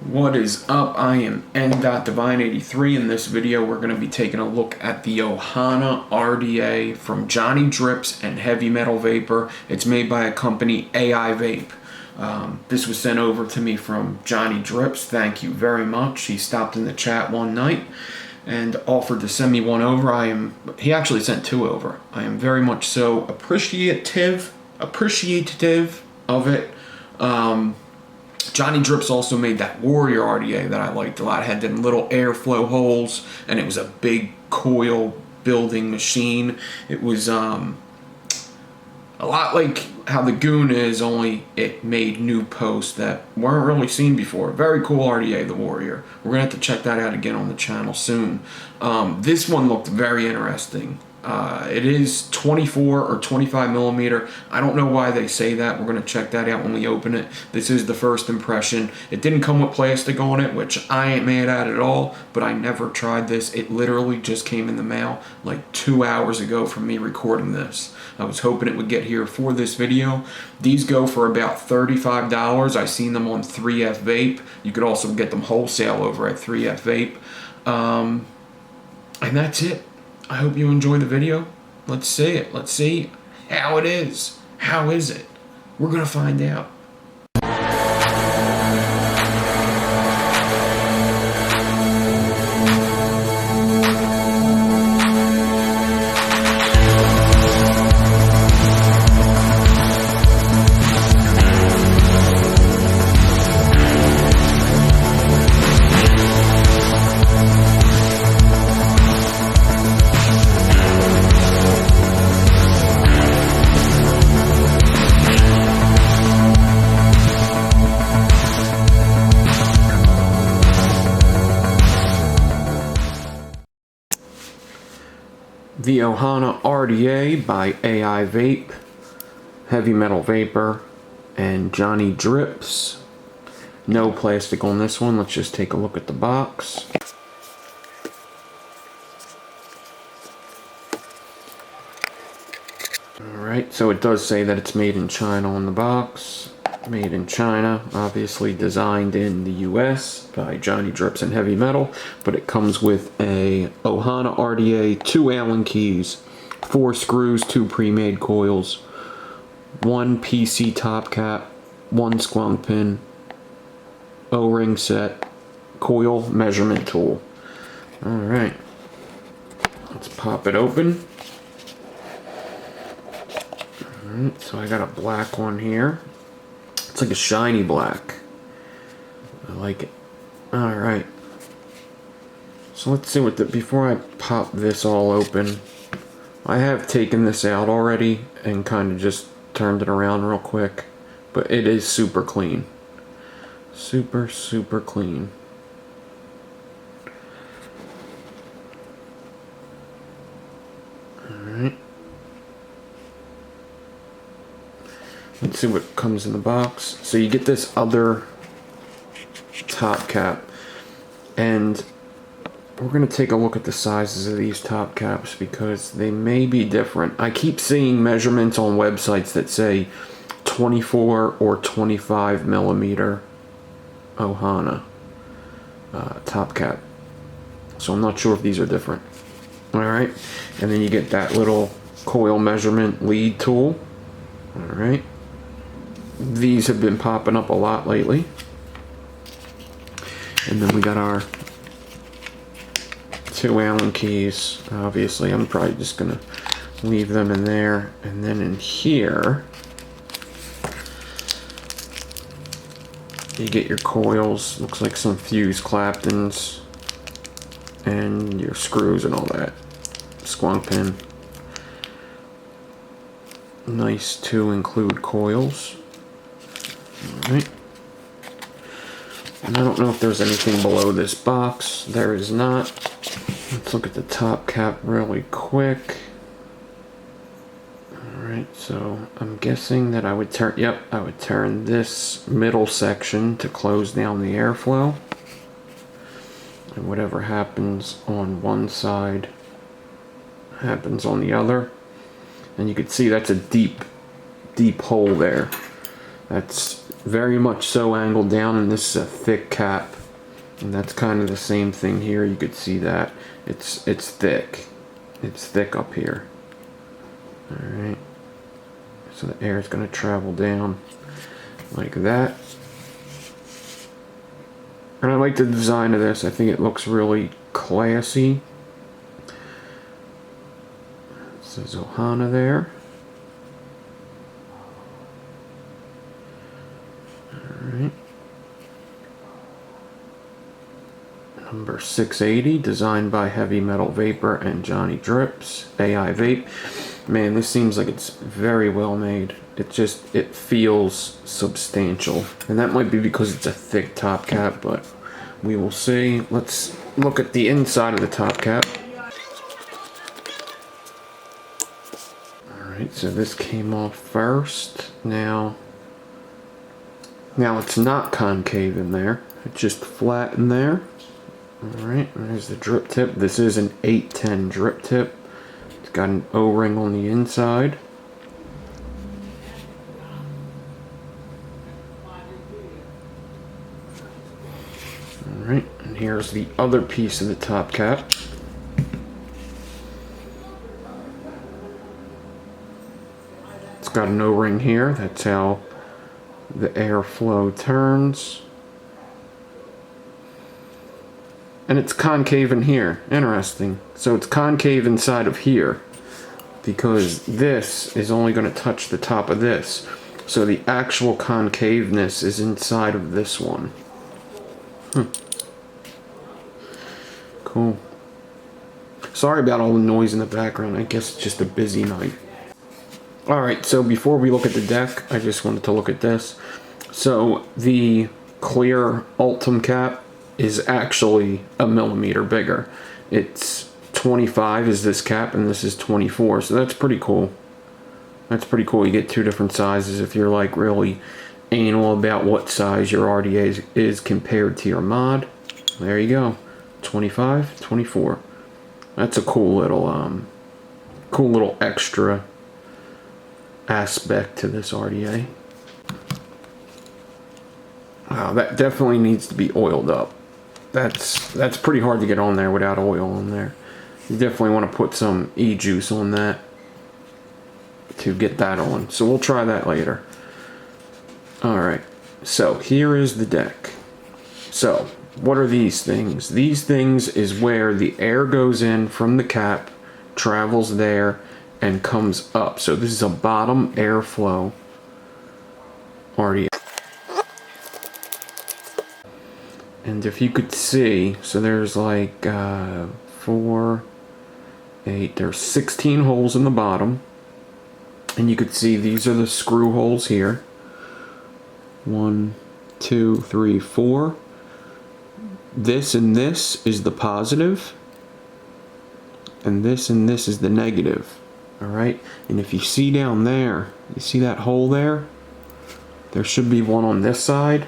What is up? I am N.Divine83. In this video, we're going to be taking a look at the Ohana RDA from Johnny Drips and Heavy Metal Vapor. It's made by a company, aivape. This was sent over to me from Johnny Drips. Thank you very much. He stopped in the chat one night and offered to send me one over. He actually sent two over. I am very much so appreciative of it. Johnny Drips also made that Warrior RDA that I liked a lot. It had them little airflow holes, and it was a big coil building machine. It was a lot like how the Goon is, only it made new posts that weren't really seen before. Very cool RDA, the Warrior. We're going to have to check that out again on the channel soon. This one looked very interesting. It is 24 or 25 millimeter. I don't know why they say that. We're going to check that out when we open it. This is the first impression. It didn't come with plastic on it, which I ain't mad at all, but I never tried this. It literally just came in the mail like 2 hours ago from me recording this. I was hoping it would get here for this video. These go for about $35. I seen them on 3F Vape. You could also get them wholesale over at 3F Vape. And that's it. I hope you enjoy the video. Let's see it. Let's see how it is. How is it? We're going to find out. The Ohana RDA by aivape, Heavy Metal Vapor, and Johnny Drips. No plastic on this one. Let's just take a look at the box. Alright, so it does say that it's made in China on the box. Made in China, obviously designed in the US by Johnny Drips and Heavy Metal, but it comes with a Ohana RDA, 2 Allen keys, 4 screws, 2 pre-made coils, 1 PC top cap, 1 squunk pin, O-ring set, coil measurement tool. Alright, let's pop it open. Alright, so I got a black one here. It's like a shiny black. I like it. Alright. So let's see what before I pop this all open, I have taken this out already and kind of just turned it around real quick. But it is super clean. Super, super clean. Alright. Let's see what comes in the box. So you get this other top cap, and we're going to take a look at the sizes of these top caps because they may be different. I keep seeing measurements on websites that say 24 or 25 millimeter Ohana top cap. So I'm not sure if these are different. Alright, and then you get that little coil measurement lead tool. Alright. These have been popping up a lot lately. And then we got our 2 Allen keys. Obviously, I'm probably just going to leave them in there. And then in here, you get your coils. Looks like some fused Claptons. And your screws and all that. Squunk pin. Nice to include coils. Alright. And I don't know if there's anything below this box. There is not. Let's look at the top cap really quick. Alright, so I'm guessing that I would turn this middle section to close down the airflow. And whatever happens on one side happens on the other. And you can see that's a deep hole there. That's very much so angled down, and this is a thick cap. And that's kind of the same thing here. You could see that. It's thick. It's thick up here. Alright. So the air is going to travel down like that. And I like the design of this. I think it looks really classy. It says Ohana there. Alright. Number 680, designed by Heavy Metal Vapor and Johnny Drips, aivape. Man, this seems like it's very well made. It feels substantial. And that might be because it's a thick top cap, but we will see. Let's look at the inside of the top cap. Alright, so this came off first. Now it's not concave in there. It's just flat in there. Alright, there's the drip tip. This is an 810 drip tip. It's got an O-ring on the inside. Alright, and here's the other piece of the top cap. It's got an O-ring here. That's how the airflow turns. And it's concave in here. Interesting. So it's concave inside of here, because this is only going to touch the top of this. So the actual concaveness is inside of this one. Cool. Sorry about all the noise in the background. I guess it's just a busy night. Alright, so before we look at the deck, I just wanted to look at this. So the clear Ultim cap is actually a millimeter bigger. It's 25 is this cap, and this is 24, so that's pretty cool. That's pretty cool. You get two different sizes if you're like really anal about what size your RDA is compared to your mod. There you go. 25, 24. That's a cool little extra aspect to this RDA. Wow, that definitely needs to be oiled up. That's pretty hard to get on there without oil on there. You definitely want to put some e-juice on that to get that on. So we'll try that later. Alright, so here is the deck. So, what are these things? These things is where the air goes in from the cap, travels there, and comes up. So this is a bottom airflow RDA. And if you could see, so there's like 4, 8, there's 16 holes in the bottom. And you could see these are the screw holes here. 1, 2, 3, 4. This and this is the positive. And this is the negative. Alright? And if you see down there, you see that hole there? There should be one on this side.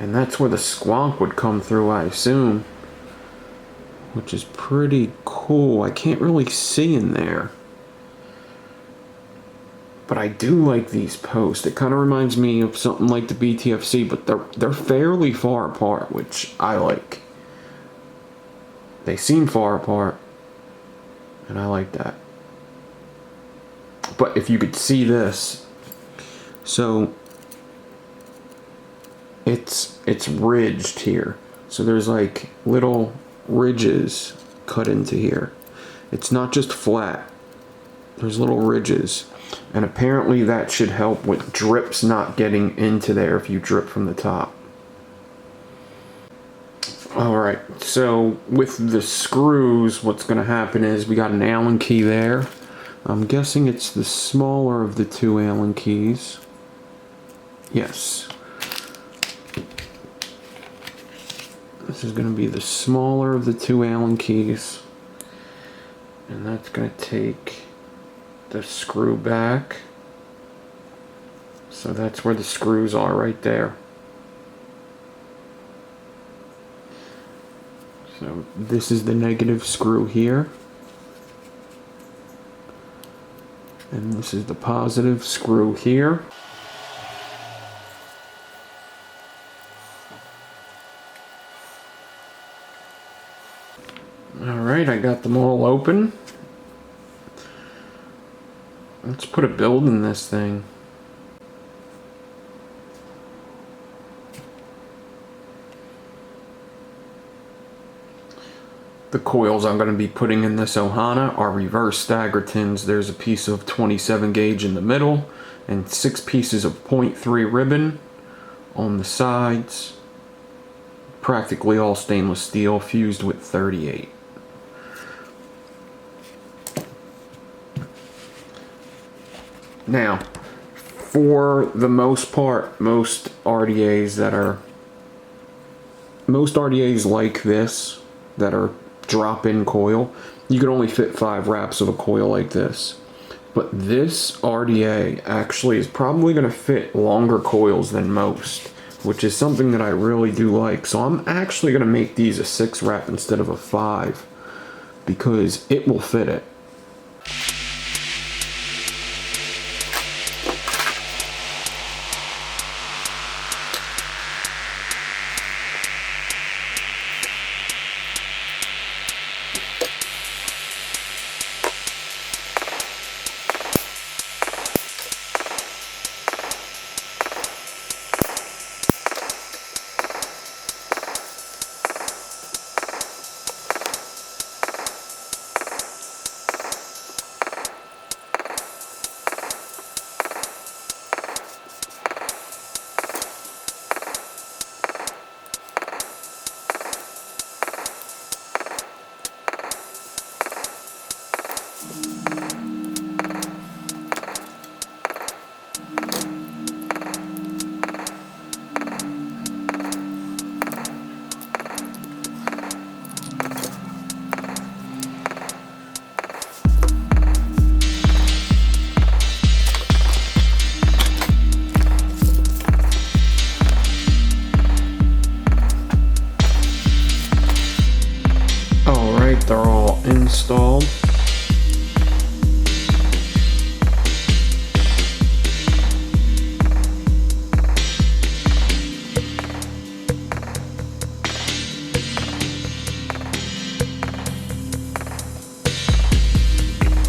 And that's where the squonk would come through, I assume. Which is pretty cool. I can't really see in there. But I do like these posts. It kind of reminds me of something like the BTFC, but they're fairly far apart, which I like. They seem far apart, and I like that. But if you could see this, so it's ridged here. So there's like little ridges cut into here. It's not just flat. There's little ridges. And apparently that should help with drips not getting into there if you drip from the top. Alright, so with the screws, what's going to happen is we got an Allen key there. I'm guessing it's the smaller of the two Allen keys. Yes. This is going to be the smaller of the two Allen keys. And that's going to take the screw back. So that's where the screws are, right there. So this is the negative screw here. And this is the positive screw here. Alright, I got them all open. Let's put a build in this thing. The coils I'm going to be putting in this ohana are reverse staggertons. There's a piece of 27 gauge in the middle and 6 pieces of 0.3 ribbon on the sides. Practically all stainless steel fused with 38. Now, for the most part, most RDAs like this that are drop-in coil, you can only fit 5 wraps of a coil like this. But this RDA actually is probably going to fit longer coils than most, which is something that I really do like. So I'm actually going to make these a 6 wrap instead of a 5 because it will fit it. They're all installed.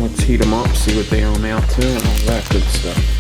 Let's heat them up, see what they amount to, and all that good stuff.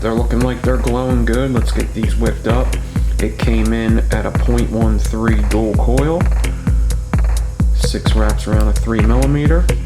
They're looking like they're glowing good. Let's get these whipped up. It came in at a 0.13 dual coil, 6 wraps around a 3mm.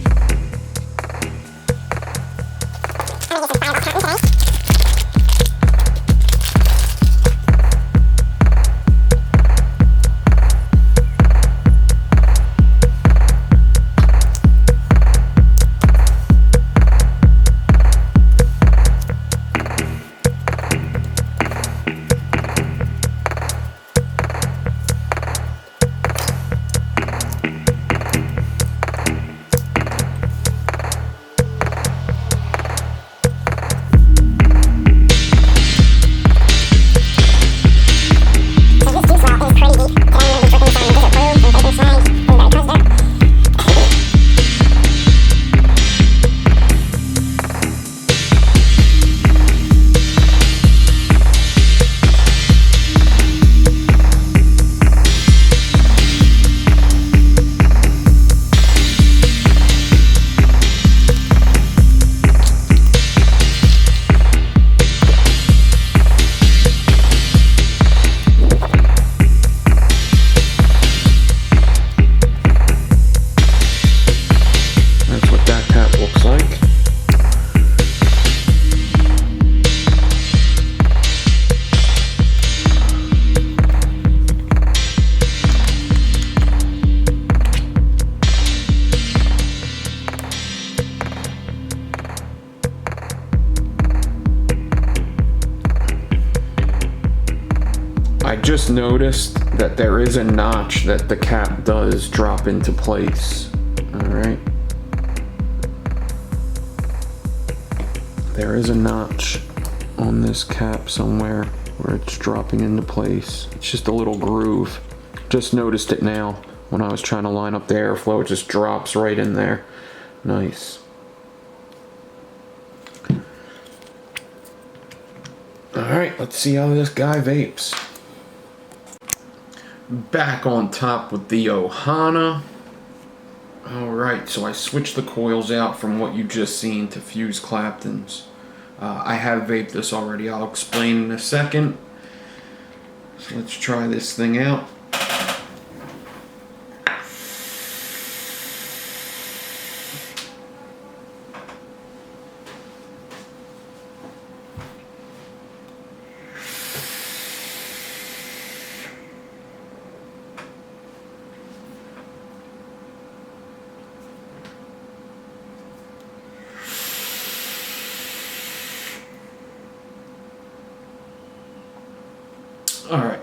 just noticed that there is a notch that the cap does drop into place. All right. There is a notch on this cap somewhere where it's dropping into place. It's just a little groove. Just noticed it now when I was trying to line up the airflow. It just drops right in there. Nice. Alright, let's see how this guy vapes. Back on top with the Ohana. Alright, so I switched the coils out from what you just seen to fused Claptons. I have vaped this already. I'll explain in a second. So let's try this thing out. All right.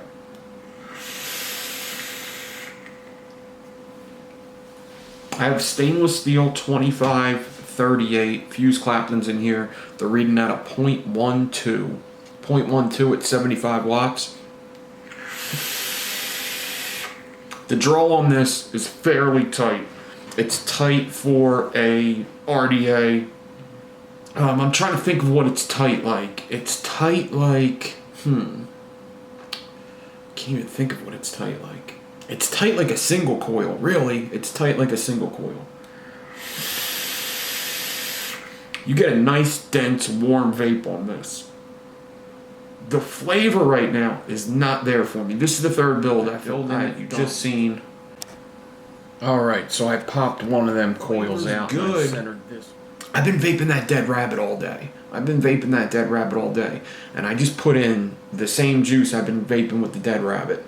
I have stainless steel 2538 fused Claptons in here. They're reading at a 0.12. 0.12 at 75 watts. The draw on this is fairly tight. It's tight for a RDA. I'm trying to think of what it's tight like. It's tight like, can't even think of what it's tight like. It's tight like a single coil, really. It's tight like a single coil. You get a nice, dense, warm vape on this. The flavor right now is not there for me. This is the third build I filled in that you just seen. Alright, so I popped one of them coils out. Good. I've been vaping that Dead Rabbit all day. And I just put in the same juice I've been vaping with the Dead Rabbit.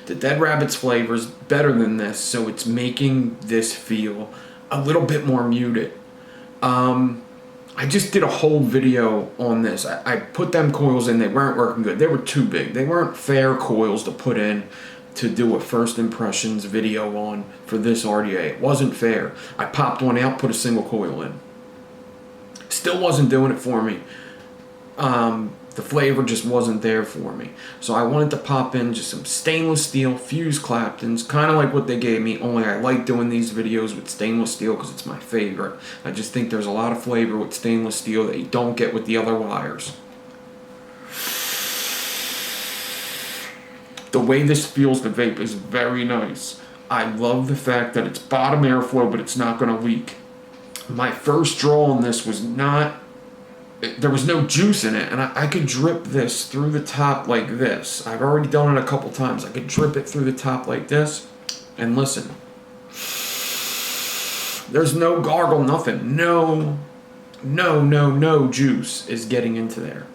The Dead Rabbit's flavor is better than this, so it's making this feel a little bit more muted. I just did a whole video on this. I put them coils in, they weren't working good. They were too big. They weren't fair coils to put in to do a first impressions video on for this RDA. It wasn't fair. I popped one out, put a single coil in. Still wasn't doing it for me. The flavor just wasn't there for me. So I wanted to pop in just some stainless steel fused Claptons, kind of like what they gave me, only I like doing these videos with stainless steel because it's my favorite. I just think there's a lot of flavor with stainless steel that you don't get with the other wires. The way this feels to vape is very nice. I love the fact that it's bottom airflow, but it's not going to leak. My first draw on this was not, there was no juice in it, and I could drip this through the top like this. I've already done it a couple times. I could drip it through the top like this, and listen. There's no gargle, nothing. No juice is getting into there.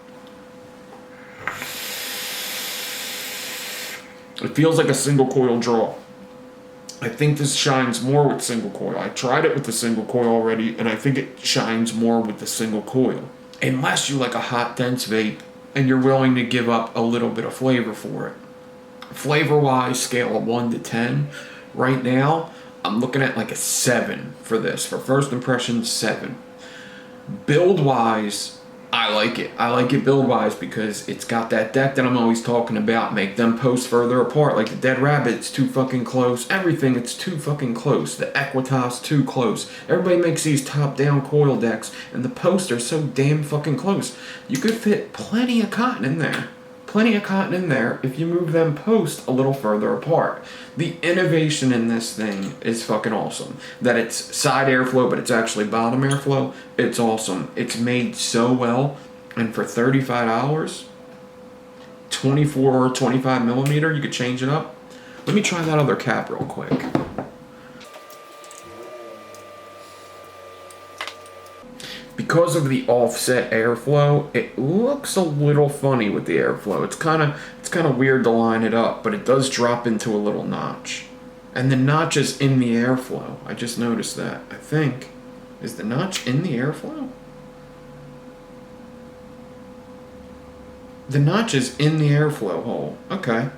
It feels like a single coil draw. I think this shines more with single coil. I tried it with the single coil already, and I think it shines more with the single coil. Unless you like a hot, dense vape, and you're willing to give up a little bit of flavor for it. Flavor-wise, scale of 1 to 10, right now, I'm looking at like a 7 for this. For first impression, 7. Build-wise, I like it. I like it build-wise because it's got that deck that I'm always talking about. Make them posts further apart. Like the Dead Rabbit, it's too fucking close. Everything, it's too fucking close. The Equitas, too close. Everybody makes these top-down coil decks, and the posts are so damn fucking close. You could fit plenty of cotton in there. Plenty of cotton in there if you move them posts a little further apart. The innovation in this thing is fucking awesome. That it's side airflow, but it's actually bottom airflow. It's awesome. It's made so well. And for $35, 24 or 25 millimeter, you could change it up. Let me try that other cap real quick. Because of the offset airflow, it looks a little funny with the airflow. It's kind of weird to line it up, but it does drop into a little notch. And the notch is in the airflow. I just noticed that. I think. Is the notch in the airflow? The notch is in the airflow hole. Okay.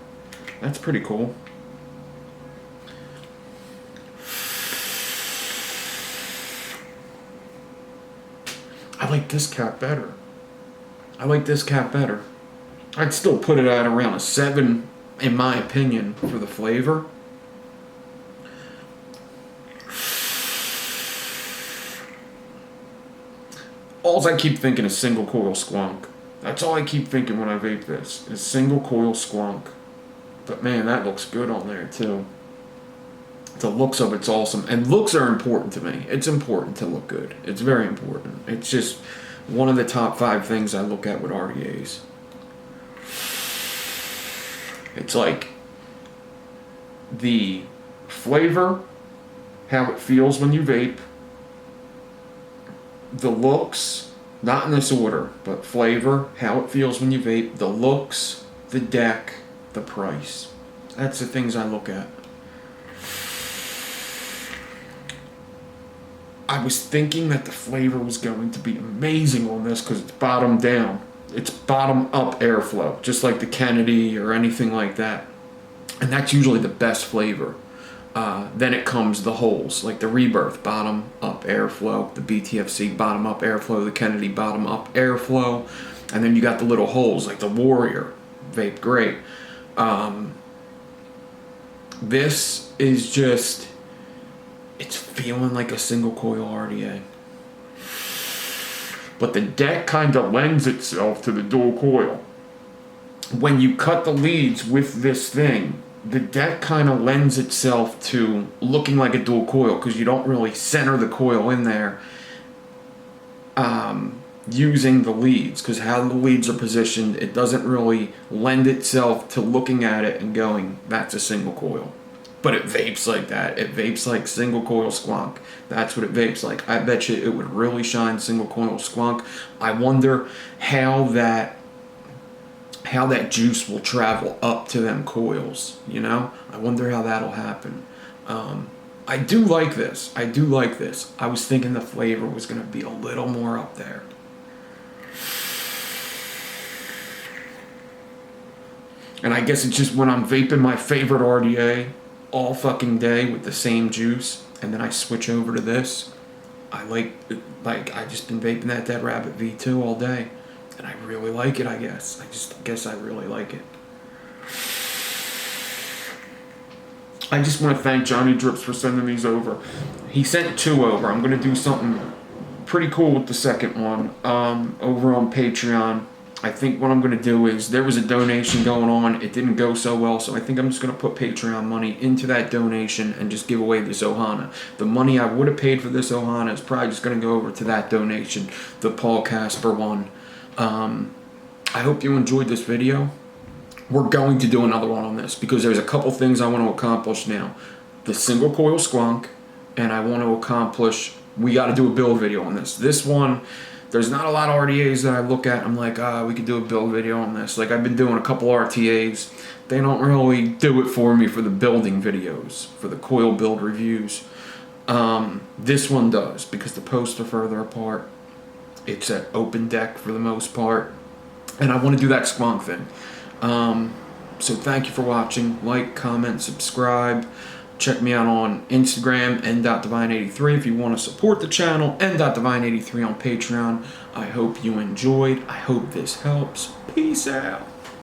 That's pretty cool. I like this cap better. I'd still put it at around a 7, in my opinion, for the flavor. All I keep thinking is single coil squonk. That's all I keep thinking when I vape this, is single coil squonk. But man, that looks good on there too. The looks of it's awesome. And looks are important to me. It's important to look good. It's very important. It's just one of the top 5 things I look at with RDAs. It's like the flavor, how it feels when you vape, the looks, not in this order, but flavor, how it feels when you vape, the looks, the deck, the price. That's the things I look at. I was thinking that the flavor was going to be amazing on this because it's bottom down. It's bottom up airflow, just like the Kennedy or anything like that. And that's usually the best flavor. Then it comes the holes, like the Rebirth, bottom up airflow, the BTFC, bottom up airflow, the Kennedy, bottom up airflow. And then you got the little holes, like the Warrior, vape great. This is just, it's feeling like a single coil RDA. But the deck kind of lends itself to the dual coil. When you cut the leads with this thing, the deck kind of lends itself to looking like a dual coil because you don't really center the coil in there using the leads, because how the leads are positioned, it doesn't really lend itself to looking at it and going, that's a single coil. But it vapes like that. It vapes like single coil squonk. That's what it vapes like. I bet you it would really shine single coil squonk. I wonder how that juice will travel up to them coils, you know? I wonder how that'll happen. I do like this. I was thinking the flavor was going to be a little more up there. And I guess it's just when I'm vaping my favorite RDA all fucking day with the same juice, and then I switch over to this, I just been vaping that Dead Rabbit V2 all day, and I really like it, I guess. I really like it. I just want to thank Johnny Drips for sending these over. He sent 2 over. I'm going to do something pretty cool with the second one over on Patreon. I think what I'm going to do is, there was a donation going on. It didn't go so well, so I think I'm just going to put Patreon money into that donation and just give away this ohana. The money I would have paid for this ohana is probably just going to go over to that donation, the Paul Casper one. I hope you enjoyed this video. We're going to do another one on this because there's a couple things I want to accomplish now. The single coil squonk, and I want to accomplish, we got to do a build video on this. This one, there's not a lot of RDAs that I look at. I'm like, we could do a build video on this. Like, I've been doing a couple RTAs. They don't really do it for me for the building videos, for the coil build reviews. This one does, because the posts are further apart. It's at open deck for the most part. And I want to do that squonk thing. So thank you for watching. Like, comment, subscribe. Check me out on Instagram, n.divine83, if you want to support the channel, n.divine83 on Patreon. I hope you enjoyed. I hope this helps. Peace out.